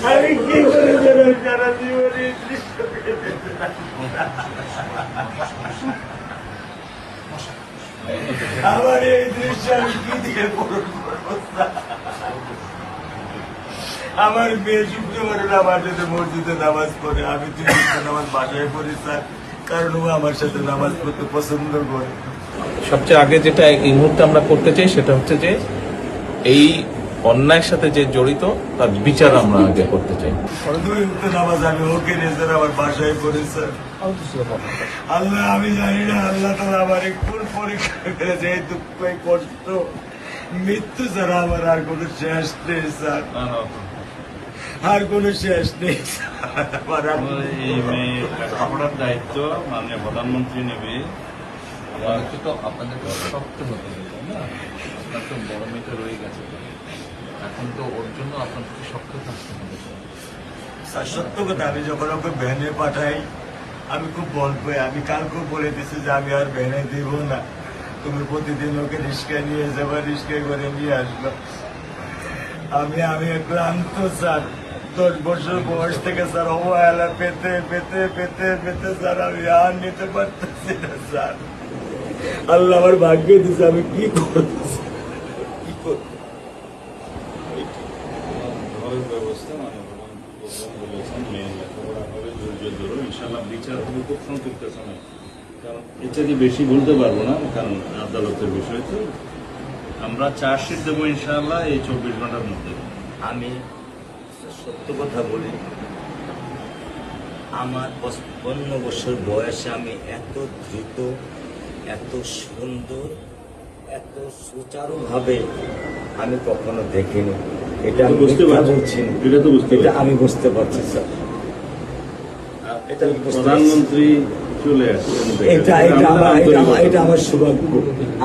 আমি কি করে বেরোই সারা জীবনে? আমার এই দৃশ্য আমি কি দিয়ে পূরণ করবো? আমার মেয়ে শুক্রবার আমার সাথে মসজিদে নামাজ পড়ে, আমি 3 নামাজ বাসায় পড়ি স্যার, কারণ ও আমার সাথে নামাজ পড়তে পছন্দ করে। সবচেয়ে আগে যেটা এই মুহূর্তে আমরা করতে চাই সেটা হচ্ছে যে এই অন্যায়ের সাথে যে জড়িত তার বিচার আমরা আগে করতে চাই। 2 নামাজ আমি ওকে নিয়ে স্যার আমার বাসায় পড়ি স্যার। আল্লাহ আমি জানি না আল্লাহ তারা আমার কোন পরীক্ষা করেছে, এই দুঃখ এই কষ্ট মৃত্যু ছাড়া আমার আর কোনো শেষ নেই স্যার, আর কোনো শেষ নেই। এই মেয়ে লেখাপড়ার দায়িত্ব মাননীয় প্রধানমন্ত্রী নেবে। তো আপনাদের শক্ত হতে হবে না, আপনার তো বড় মেয়েটা রয়ে গেছে, এখন তো ওর জন্য আপনাদের শক্ত থাকতে হবে স্যার। সত্য কথা, আমি যখন ওকে ভ্যানে পাঠাই আমি খুব বল পাই। আমি কালকেও বলে দিচ্ছি যে আমি আর ভ্যানে দিব না, তুমি প্রতিদিন ওকে রিস্কায় নিয়ে যাবো, রিস্কায় করে নিয়ে আসবো। আমি ক্লান্ত স্যার, 10 বছর বয়স থেকে স্যার অবহেলা পেতে পেতে পেতে পেতে স্যার আমি আর নিতে পারতেছি না স্যার। আল্লাহ আমার ভাগ্যে দিচ্ছে, আমি কি করতেছি, কি করব? ঘরের ব্যবস্থা বলেছেন মেয়ে লেখাপড়া হবে, ধৈর্য ধরো, ইনশাল্লাহ বিচার হবে খুব সংক্ষিপ্ত সময়। কারণ এটা কি বেশি বলতে পারবো না, কারণ আদালতের বিষয় তো। আমরা চার্জশিট দেবো ইনশাল্লাহ এই 24 ঘন্টার মধ্যে। আমি সত্য কথা বলি, আমার 55 বছর বয়সে আমি এত দ্রুত, এত সুন্দর, এত সুচারুভাবে আমি কখনো দেখিনি। এটা আমি বুঝতে পারছি না, এটা আমি বুঝতে পারছি স্যার। প্রধানমন্ত্রী চলে আসছেন, এটা আমার সৌভাগ্য।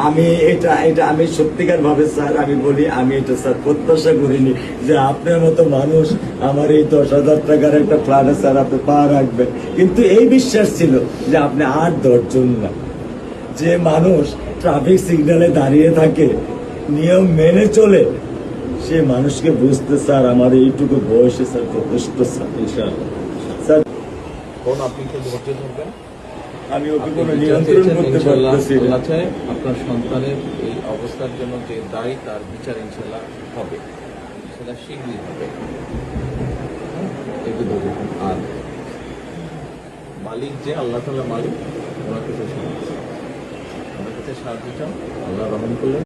আমি সত্যিকার ভাবে স্যার আমি বলি, আমি এটা স্যার প্রত্যাশা করিনি যে আপনার মতো মানুষ আমার এই 10,000 টাকার একটা ফ্ল্যাটে স্যার আপনি পা রাখবেন। কিন্তু এই বিশ্বাস ছিল যে আপনি আর 10 জন না, যে মানুষ ট্রাফিক সিগন্যালে দাঁড়িয়ে থাকে, নিয়ম মেনে চলে, সে মানুষকে বুঝতে স্যার আমার এইটুকু বয়সে স্যার যথেষ্ট স্যার। ইনশাআল্লাহ স্যার, কোন আপনি কি ধৈর্য ধরবেন, আমি ওকে কোনো নিয়ন্ত্রণ করতে পারতেছি না। আপনার সন্তানের এই অবস্থার জন্য যে দায়ী তার বিচার ইনশাল্লাহ হবে, সেটা শীঘ্রই হবে। আর মালিক যে আল্লাহ তাআলা মালিক, ওনার কাছে সাহায্য চান, আল্লাহ রহম করলেন।